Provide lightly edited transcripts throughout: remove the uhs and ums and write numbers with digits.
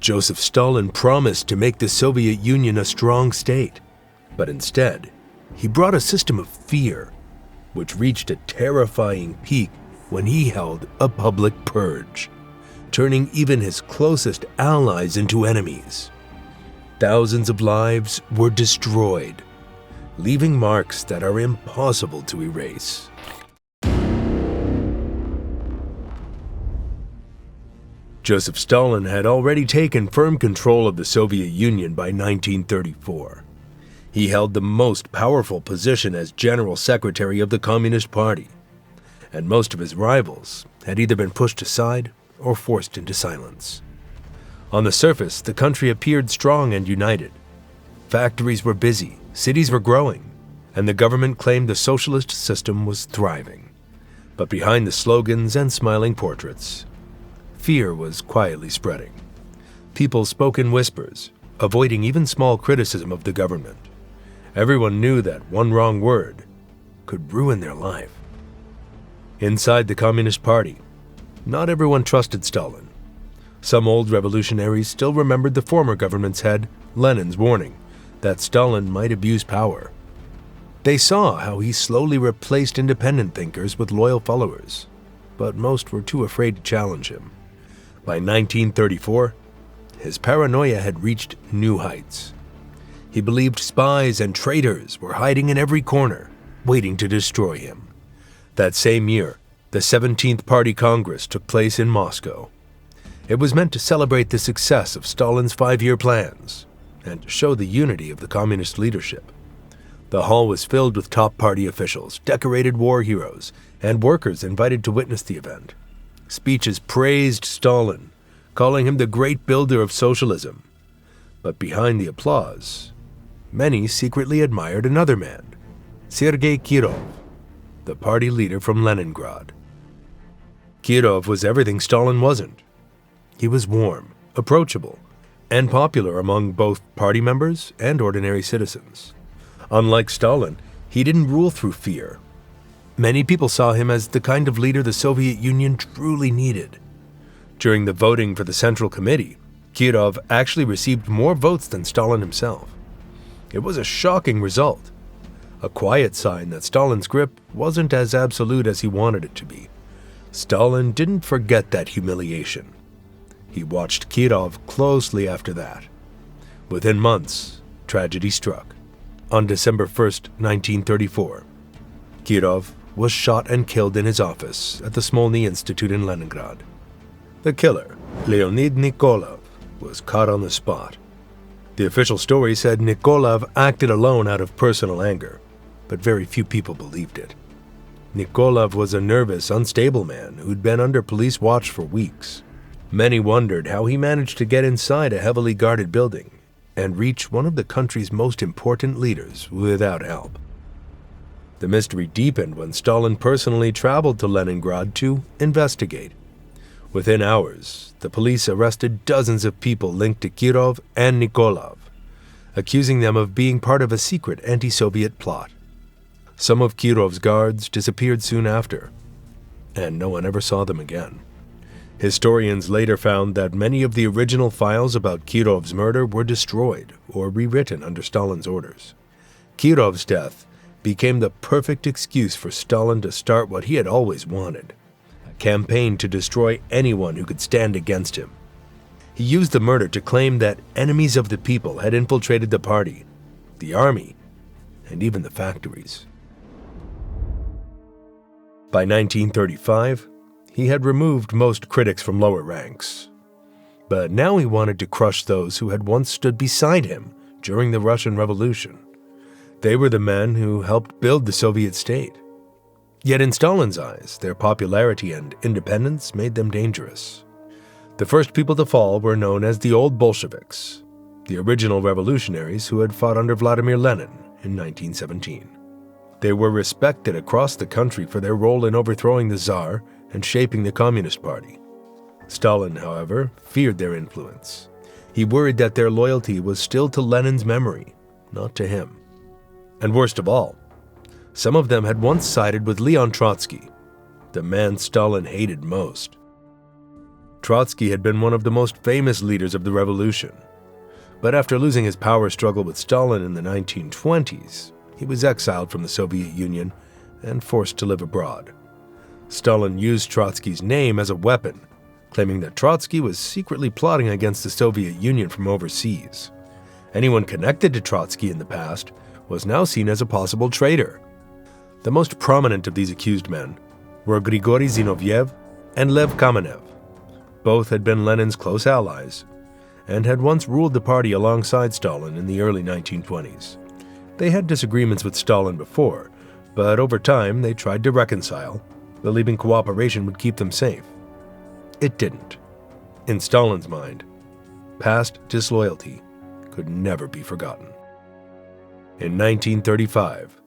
Joseph Stalin promised to make the Soviet Union a strong state, but instead, he brought a system of fear, which reached a terrifying peak when he held a public purge, turning even his closest allies into enemies. Thousands of lives were destroyed, leaving marks that are impossible to erase. Joseph Stalin had already taken firm control of the Soviet Union by 1934. He held the most powerful position as General Secretary of the Communist Party, and most of his rivals had either been pushed aside or forced into silence. On the surface, the country appeared strong and united. Factories were busy, cities were growing, and the government claimed the socialist system was thriving. But behind the slogans and smiling portraits, fear was quietly spreading. People spoke in whispers, avoiding even small criticism of the government. Everyone knew that one wrong word could ruin their life. Inside the Communist Party, not everyone trusted Stalin. Some old revolutionaries still remembered the former government's head, Lenin's warning that Stalin might abuse power. They saw how he slowly replaced independent thinkers with loyal followers, but most were too afraid to challenge him. By 1934, his paranoia had reached new heights. He believed spies and traitors were hiding in every corner, waiting to destroy him. That same year, the 17th Party Congress took place in Moscow. It was meant to celebrate the success of Stalin's 5-year plans and to show the unity of the communist leadership. The hall was filled with top party officials, decorated war heroes, and workers invited to witness the event. Speeches praised Stalin, calling him the great builder of socialism. But behind the applause, many secretly admired another man, Sergei Kirov, the party leader from Leningrad. Kirov was everything Stalin wasn't. He was warm, approachable, and popular among both party members and ordinary citizens. Unlike Stalin, he didn't rule through fear. Many people saw him as the kind of leader the Soviet Union truly needed. During the voting for the Central Committee, Kirov actually received more votes than Stalin himself. It was a shocking result, a quiet sign that Stalin's grip wasn't as absolute as he wanted it to be. Stalin didn't forget that humiliation. He watched Kirov closely after that. Within months, tragedy struck. On December 1st, 1934, Kirov was shot and killed in his office at the Smolny Institute in Leningrad. The killer, Leonid Nikolov, was caught on the spot. The official story said Nikolov acted alone out of personal anger, but very few people believed it. Nikolov was a nervous, unstable man who'd been under police watch for weeks. Many wondered how he managed to get inside a heavily guarded building and reach one of the country's most important leaders without help. The mystery deepened when Stalin personally traveled to Leningrad to investigate. Within hours, the police arrested dozens of people linked to Kirov and Nikolov, accusing them of being part of a secret anti-Soviet plot. Some of Kirov's guards disappeared soon after, and no one ever saw them again. Historians later found that many of the original files about Kirov's murder were destroyed or rewritten under Stalin's orders. Kirov's death became the perfect excuse for Stalin to start what he had always wanted, a campaign to destroy anyone who could stand against him. He used the murder to claim that enemies of the people had infiltrated the party, the army, and even the factories. By 1935, he had removed most critics from lower ranks. But now he wanted to crush those who had once stood beside him during the Russian Revolution. They were the men who helped build the Soviet state. Yet in Stalin's eyes, their popularity and independence made them dangerous. The first people to fall were known as the Old Bolsheviks, the original revolutionaries who had fought under Vladimir Lenin in 1917. They were respected across the country for their role in overthrowing the Tsar and shaping the Communist Party. Stalin, however, feared their influence. He worried that their loyalty was still to Lenin's memory, not to him. And worst of all, some of them had once sided with Leon Trotsky, the man Stalin hated most. Trotsky had been one of the most famous leaders of the revolution. But after losing his power struggle with Stalin in the 1920s, he was exiled from the Soviet Union and forced to live abroad. Stalin used Trotsky's name as a weapon, claiming that Trotsky was secretly plotting against the Soviet Union from overseas. Anyone connected to Trotsky in the past was now seen as a possible traitor. The most prominent of these accused men were Grigory Zinoviev and Lev Kamenev. Both had been Lenin's close allies and had once ruled the party alongside Stalin in the early 1920s. They had disagreements with Stalin before, but over time they tried to reconcile, believing cooperation would keep them safe. It didn't. In Stalin's mind, past disloyalty could never be forgotten. In 1935,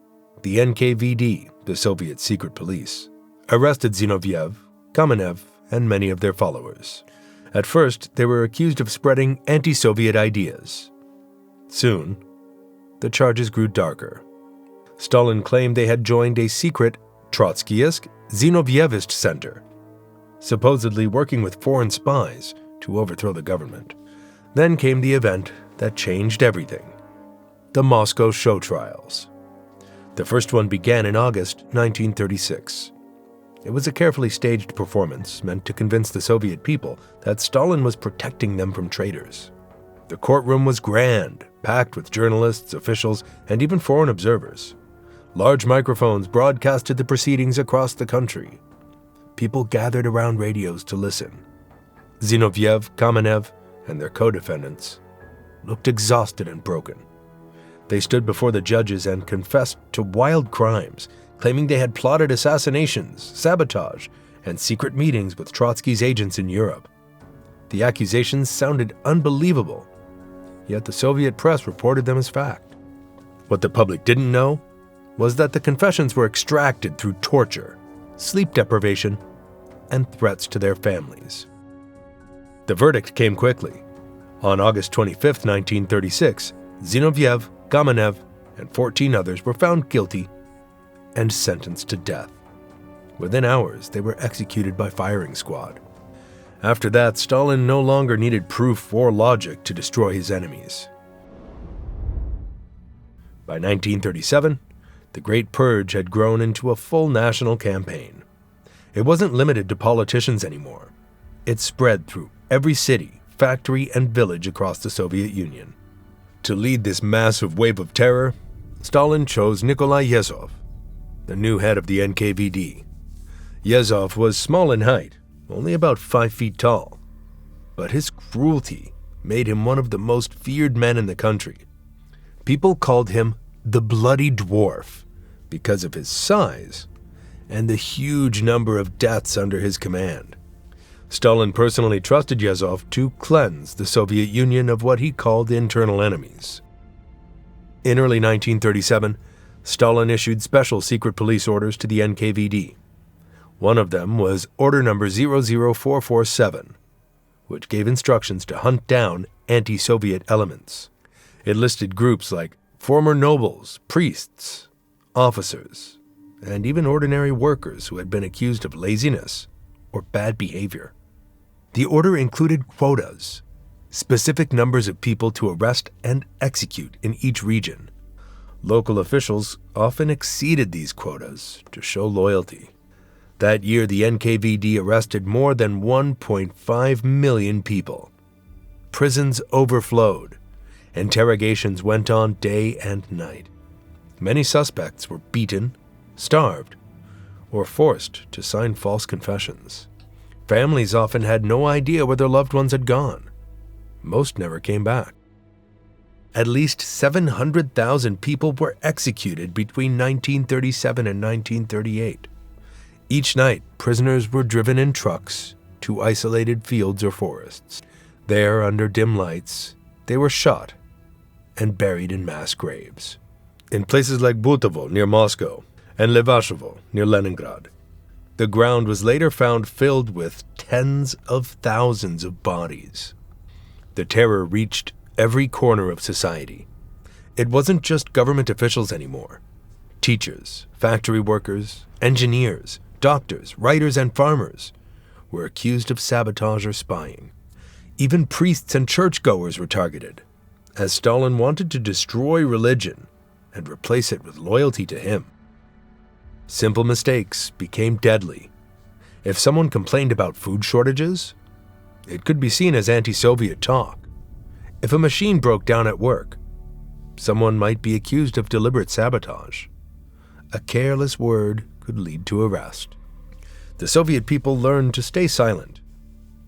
the NKVD, the Soviet secret police, arrested Zinoviev, Kamenev, and many of their followers. At first, they were accused of spreading anti-Soviet ideas. Soon, the charges grew darker. Stalin claimed they had joined a secret Trotskyist Zinovievist center, supposedly working with foreign spies to overthrow the government. Then came the event that changed everything: the Moscow show trials. The first one began in August 1936. It was a carefully staged performance meant to convince the Soviet people that Stalin was protecting them from traitors. The courtroom was grand, packed with journalists, officials, and even foreign observers. Large microphones broadcasted the proceedings across the country. People gathered around radios to listen. Zinoviev, Kamenev, and their co-defendants looked exhausted and broken. They stood before the judges and confessed to wild crimes, claiming they had plotted assassinations, sabotage, and secret meetings with Trotsky's agents in Europe. The accusations sounded unbelievable, yet the Soviet press reported them as fact. What the public didn't know was that the confessions were extracted through torture, sleep deprivation, and threats to their families. The verdict came quickly. On August 25, 1936, Zinoviev, Kamenev, and 14 others were found guilty and sentenced to death. Within hours, they were executed by firing squad. After that, Stalin no longer needed proof or logic to destroy his enemies. By 1937, the Great Purge had grown into a full national campaign. It wasn't limited to politicians anymore. It spread through every city, factory, and village across the Soviet Union. To lead this massive wave of terror, Stalin chose Nikolai Yezhov, the new head of the NKVD. Yezhov was small in height, only about 5 feet tall, but his cruelty made him one of the most feared men in the country. People called him the Bloody Dwarf because of his size and the huge number of deaths under his command. Stalin personally trusted Yezhov to cleanse the Soviet Union of what he called internal enemies. In early 1937, Stalin issued special secret police orders to the NKVD. One of them was Order Number 00447, which gave instructions to hunt down anti-Soviet elements. It listed groups like former nobles, priests, officers, and even ordinary workers who had been accused of laziness or bad behavior. The order included quotas, specific numbers of people to arrest and execute in each region. Local officials often exceeded these quotas to show loyalty. That year, the NKVD arrested more than 1.5 million people. Prisons overflowed. Interrogations went on day and night. Many suspects were beaten, starved, or forced to sign false confessions. Families often had no idea where their loved ones had gone. Most never came back. At least 700,000 people were executed between 1937 and 1938. Each night, prisoners were driven in trucks to isolated fields or forests. There, under dim lights, they were shot and buried in mass graves. In places like Butovo, near Moscow, and Levashovo, near Leningrad, the ground was later found filled with tens of thousands of bodies. The terror reached every corner of society. It wasn't just government officials anymore. Teachers, factory workers, engineers, doctors, writers, and farmers were accused of sabotage or spying. Even priests and churchgoers were targeted, as Stalin wanted to destroy religion and replace it with loyalty to him. Simple mistakes became deadly. If someone complained about food shortages, it could be seen as anti-Soviet talk. If a machine broke down at work, someone might be accused of deliberate sabotage. A careless word could lead to arrest. The Soviet people learned to stay silent.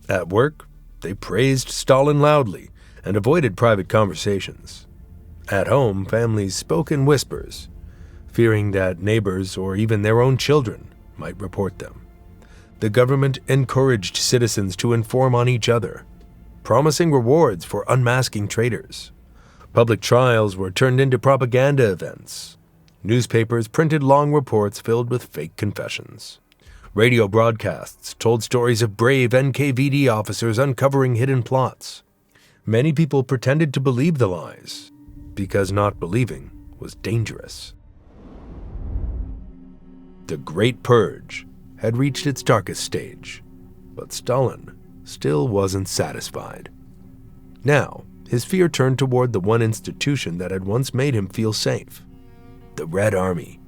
At work, they praised Stalin loudly and avoided private conversations. At home, families spoke in whispers, fearing that neighbors or even their own children might report them. The government encouraged citizens to inform on each other, promising rewards for unmasking traitors. Public trials were turned into propaganda events. Newspapers printed long reports filled with fake confessions. Radio broadcasts told stories of brave NKVD officers uncovering hidden plots. Many people pretended to believe the lies, because not believing was dangerous. The Great Purge had reached its darkest stage, but Stalin still wasn't satisfied. Now, his fear turned toward the one institution that had once made him feel safe: the Red Army.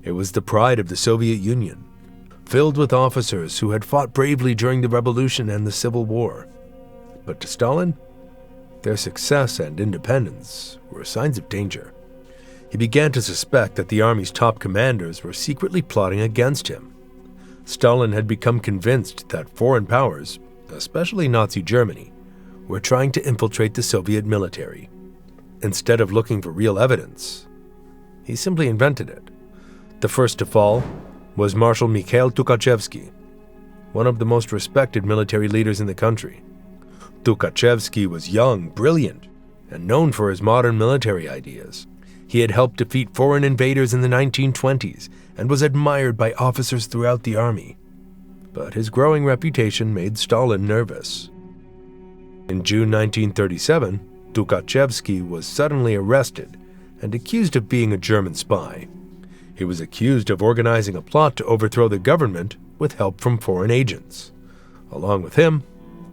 It was the pride of the Soviet Union, filled with officers who had fought bravely during the Revolution and the Civil War. But to Stalin, their success and independence were signs of danger. He began to suspect that the army's top commanders were secretly plotting against him. Stalin had become convinced that foreign powers, especially Nazi Germany, were trying to infiltrate the Soviet military. Instead of looking for real evidence, he simply invented it. The first to fall was Marshal Mikhail Tukhachevsky, one of the most respected military leaders in the country. Tukhachevsky was young, brilliant, and known for his modern military ideas. He had helped defeat foreign invaders in the 1920s and was admired by officers throughout the army. But his growing reputation made Stalin nervous. In June 1937, Tukhachevsky was suddenly arrested and accused of being a German spy. He was accused of organizing a plot to overthrow the government with help from foreign agents. Along with him,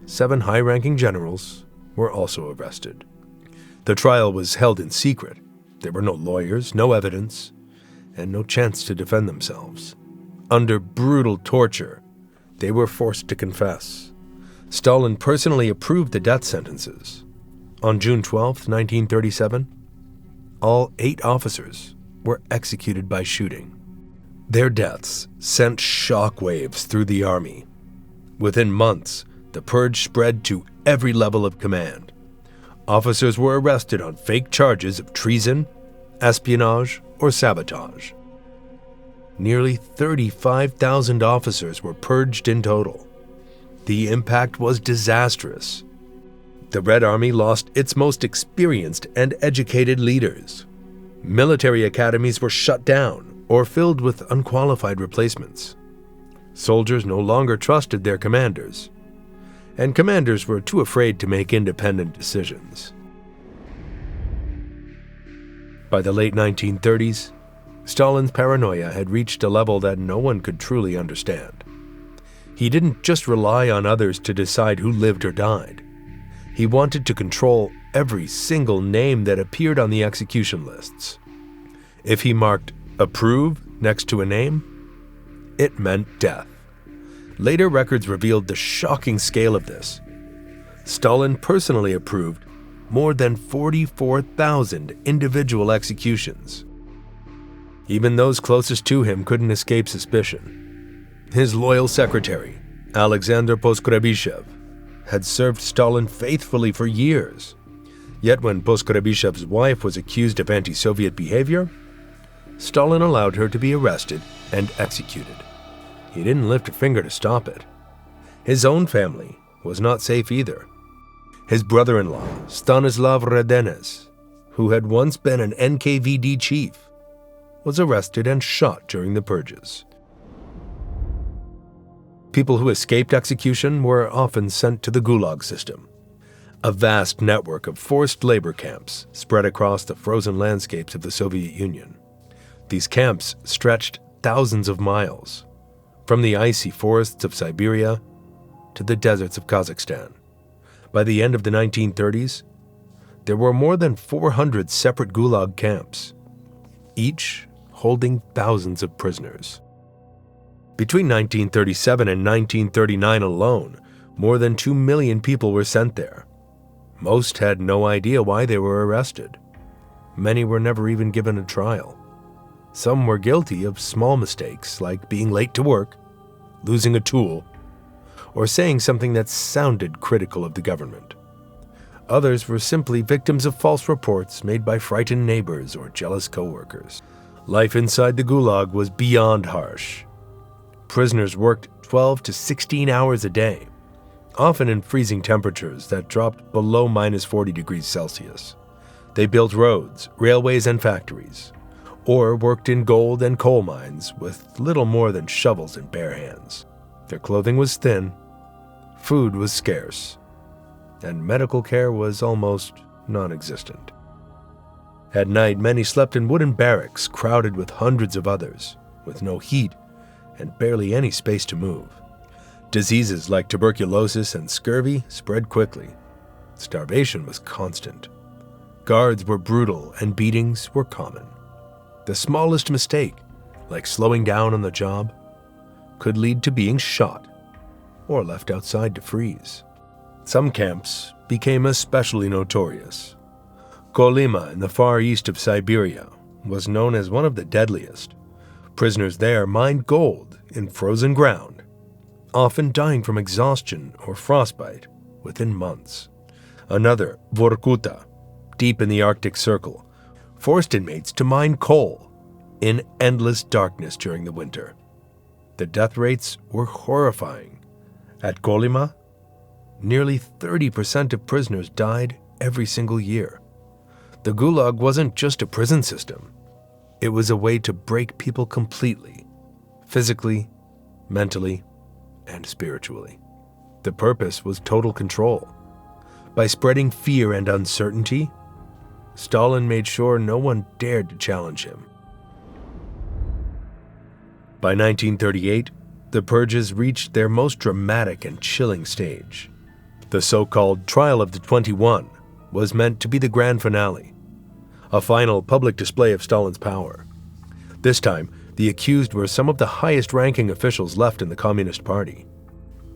7 high-ranking generals were also arrested. The trial was held in secret. There were no lawyers, no evidence, and no chance to defend themselves. Under brutal torture, they were forced to confess. Stalin personally approved the death sentences. On June 12, 1937, all 8 officers were executed by shooting. Their deaths sent shockwaves through the army. Within months, the purge spread to every level of command. Officers were arrested on fake charges of treason, espionage, or sabotage. Nearly 35,000 officers were purged in total. The impact was disastrous. The Red Army lost its most experienced and educated leaders. Military academies were shut down or filled with unqualified replacements. Soldiers no longer trusted their commanders, and commanders were too afraid to make independent decisions. By the late 1930s, Stalin's paranoia had reached a level that no one could truly understand. He didn't just rely on others to decide who lived or died. He wanted to control every single name that appeared on the execution lists. If he marked "approve" next to a name, it meant death. Later records revealed the shocking scale of this. Stalin personally approved more than 44,000 individual executions. Even those closest to him couldn't escape suspicion. His loyal secretary, Alexander Poskrebyshev, had served Stalin faithfully for years. Yet when Poskrebyshev's wife was accused of anti-Soviet behavior, Stalin allowed her to be arrested and executed. He didn't lift a finger to stop it. His own family was not safe either. His brother-in-law, Stanislav Radenes, who had once been an NKVD chief, was arrested and shot during the purges. People who escaped execution were often sent to the Gulag system, a vast network of forced labor camps spread across the frozen landscapes of the Soviet Union. These camps stretched thousands of miles, from the icy forests of Siberia to the deserts of Kazakhstan. By the end of the 1930s, there were more than 400 separate gulag camps, each holding thousands of prisoners. Between 1937 and 1939 alone, more than 2 million people were sent there. Most had no idea why they were arrested. Many were never even given a trial. Some were guilty of small mistakes like being late to work, losing a tool, or saying something that sounded critical of the government. Others were simply victims of false reports made by frightened neighbors or jealous coworkers. Life inside the gulag was beyond harsh. Prisoners worked 12 to 16 hours a day, often in freezing temperatures that dropped below minus 40 degrees Celsius. They built roads, railways, and factories, or worked in gold and coal mines with little more than shovels in bare hands. Their clothing was thin, food was scarce, and medical care was almost non-existent. At night, many slept in wooden barracks crowded with hundreds of others, with no heat and barely any space to move. Diseases like tuberculosis and scurvy spread quickly. Starvation was constant. Guards were brutal and beatings were common. The smallest mistake, like slowing down on the job, could lead to being shot or left outside to freeze. Some camps became especially notorious. Kolyma in the far east of Siberia was known as one of the deadliest. Prisoners there mined gold in frozen ground, often dying from exhaustion or frostbite within months. Another, Vorkuta, deep in the Arctic Circle, forced inmates to mine coal in endless darkness during the winter. The death rates were horrifying. At Kolyma, nearly 30% of prisoners died every single year. The Gulag wasn't just a prison system. It was a way to break people completely, physically, mentally, and spiritually. The purpose was total control. By spreading fear and uncertainty, Stalin made sure no one dared to challenge him. By 1938, the Purges reached their most dramatic and chilling stage. The so-called Trial of the 21 was meant to be the grand finale, a final public display of Stalin's power. This time, the accused were some of the highest-ranking officials left in the Communist Party.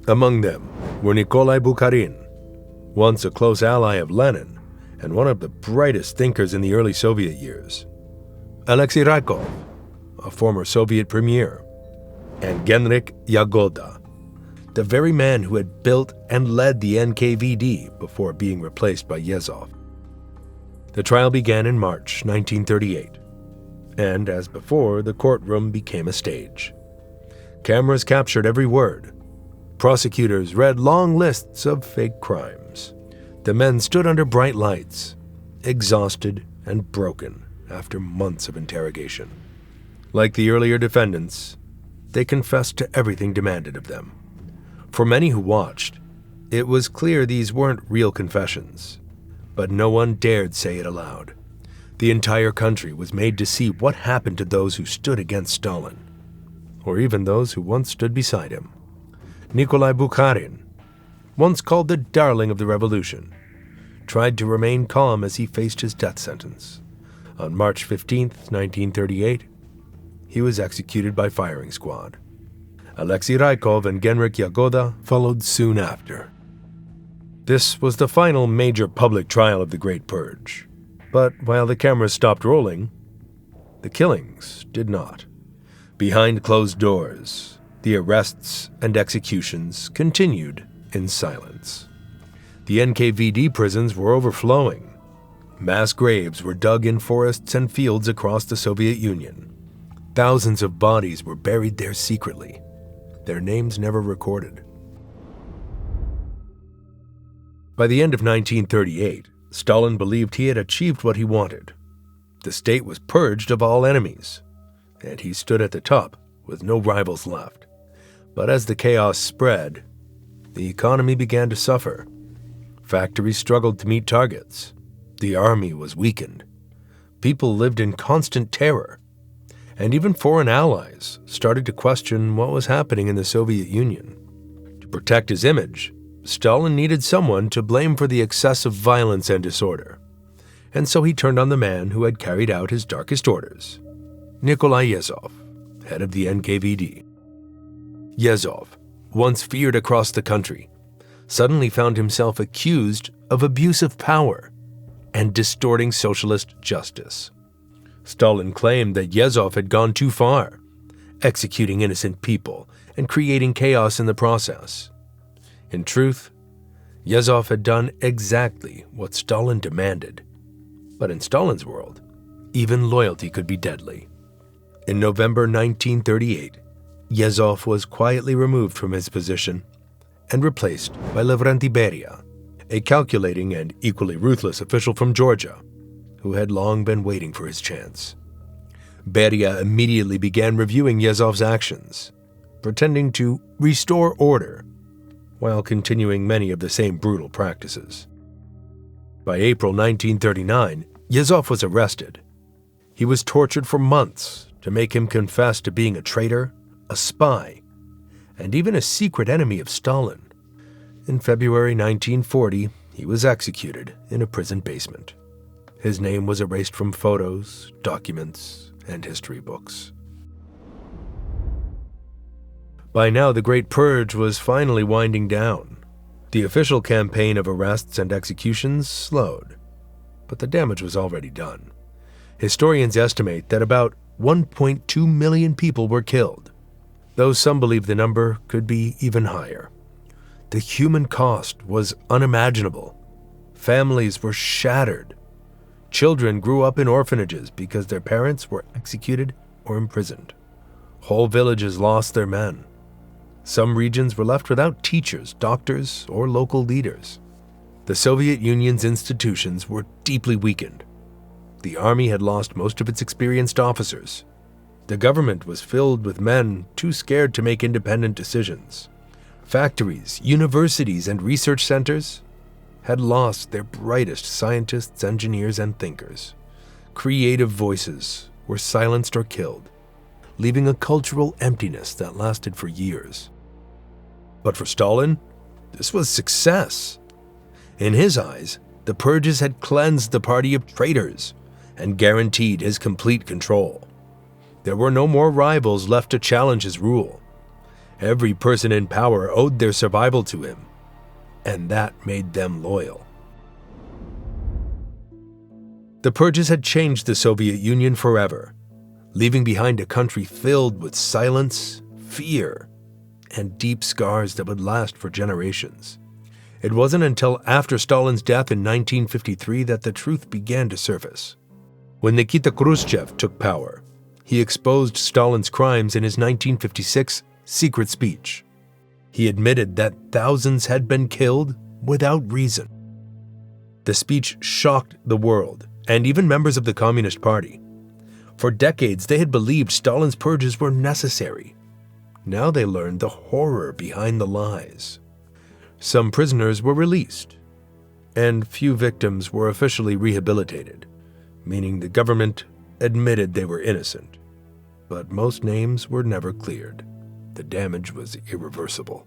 Among them were Nikolai Bukharin, once a close ally of Lenin and one of the brightest thinkers in the early Soviet years, Alexei Rykov, a former Soviet premier, and Genrik Yagoda, the very man who had built and led the NKVD before being replaced by Yezhov. The trial began in March 1938, and as before, the courtroom became a stage. Cameras captured every word. Prosecutors read long lists of fake crimes. The men stood under bright lights, exhausted and broken after months of interrogation. Like the earlier defendants, they confessed to everything demanded of them. For many who watched, it was clear these weren't real confessions, but no one dared say it aloud. The entire country was made to see what happened to those who stood against Stalin, or even those who once stood beside him. Nikolai Bukharin, once called the darling of the revolution, tried to remain calm as he faced his death sentence. On March 15, 1938, he was executed by firing squad. Alexei Rykov and Genrik Yagoda followed soon after. This was the final major public trial of the Great Purge. But while the cameras stopped rolling, the killings did not. Behind closed doors, the arrests and executions continued in silence. The NKVD prisons were overflowing. Mass graves were dug in forests and fields across the Soviet Union. Thousands of bodies were buried there secretly, their names never recorded. By the end of 1938, Stalin believed he had achieved what he wanted. The state was purged of all enemies, and he stood at the top with no rivals left. But as the chaos spread, the economy began to suffer. Factories struggled to meet targets. The army was weakened. People lived in constant terror. And even foreign allies started to question what was happening in the Soviet Union. To protect his image, Stalin needed someone to blame for the excessive violence and disorder, and so he turned on the man who had carried out his darkest orders, Nikolai Yezhov, head of the NKVD. Yezhov, once feared across the country, suddenly found himself accused of abuse of power and distorting socialist justice. Stalin claimed that Yezhov had gone too far, executing innocent people and creating chaos in the process. In truth, Yezhov had done exactly what Stalin demanded. But in Stalin's world, even loyalty could be deadly. In November 1938, Yezhov was quietly removed from his position and replaced by Lavrenti Beria, a calculating and equally ruthless official from Georgia, who had long been waiting for his chance. Beria immediately began reviewing Yezhov's actions, pretending to restore order, while continuing many of the same brutal practices. By April 1939, Yezhov was arrested. He was tortured for months to make him confess to being a traitor, a spy, and even a secret enemy of Stalin. In February 1940, he was executed in a prison basement. His name was erased from photos, documents, and history books. By now, the Great Purge was finally winding down. The official campaign of arrests and executions slowed, but the damage was already done. Historians estimate that about 1.2 million people were killed, though some believe the number could be even higher. The human cost was unimaginable. Families were shattered. Children grew up in orphanages because their parents were executed or imprisoned. Whole villages lost their men. Some regions were left without teachers, doctors, or local leaders. The Soviet Union's institutions were deeply weakened. The army had lost most of its experienced officers. The government was filled with men too scared to make independent decisions. Factories, universities, and research centers had lost their brightest scientists, engineers, and thinkers. Creative voices were silenced or killed, leaving a cultural emptiness that lasted for years. But for Stalin, this was success. In his eyes, the Purges had cleansed the party of traitors and guaranteed his complete control. There were no more rivals left to challenge his rule. Every person in power owed their survival to him, and that made them loyal. The Purges had changed the Soviet Union forever, leaving behind a country filled with silence, fear, and deep scars that would last for generations. It wasn't until after Stalin's death in 1953 that the truth began to surface. When Nikita Khrushchev took power, he exposed Stalin's crimes in his 1956 secret speech. He admitted that thousands had been killed without reason. The speech shocked the world and even members of the Communist Party. For decades, they had believed Stalin's purges were necessary. Now they learned the horror behind the lies. Some prisoners were released, and few victims were officially rehabilitated, meaning the government admitted they were innocent. But most names were never cleared. The damage was irreversible.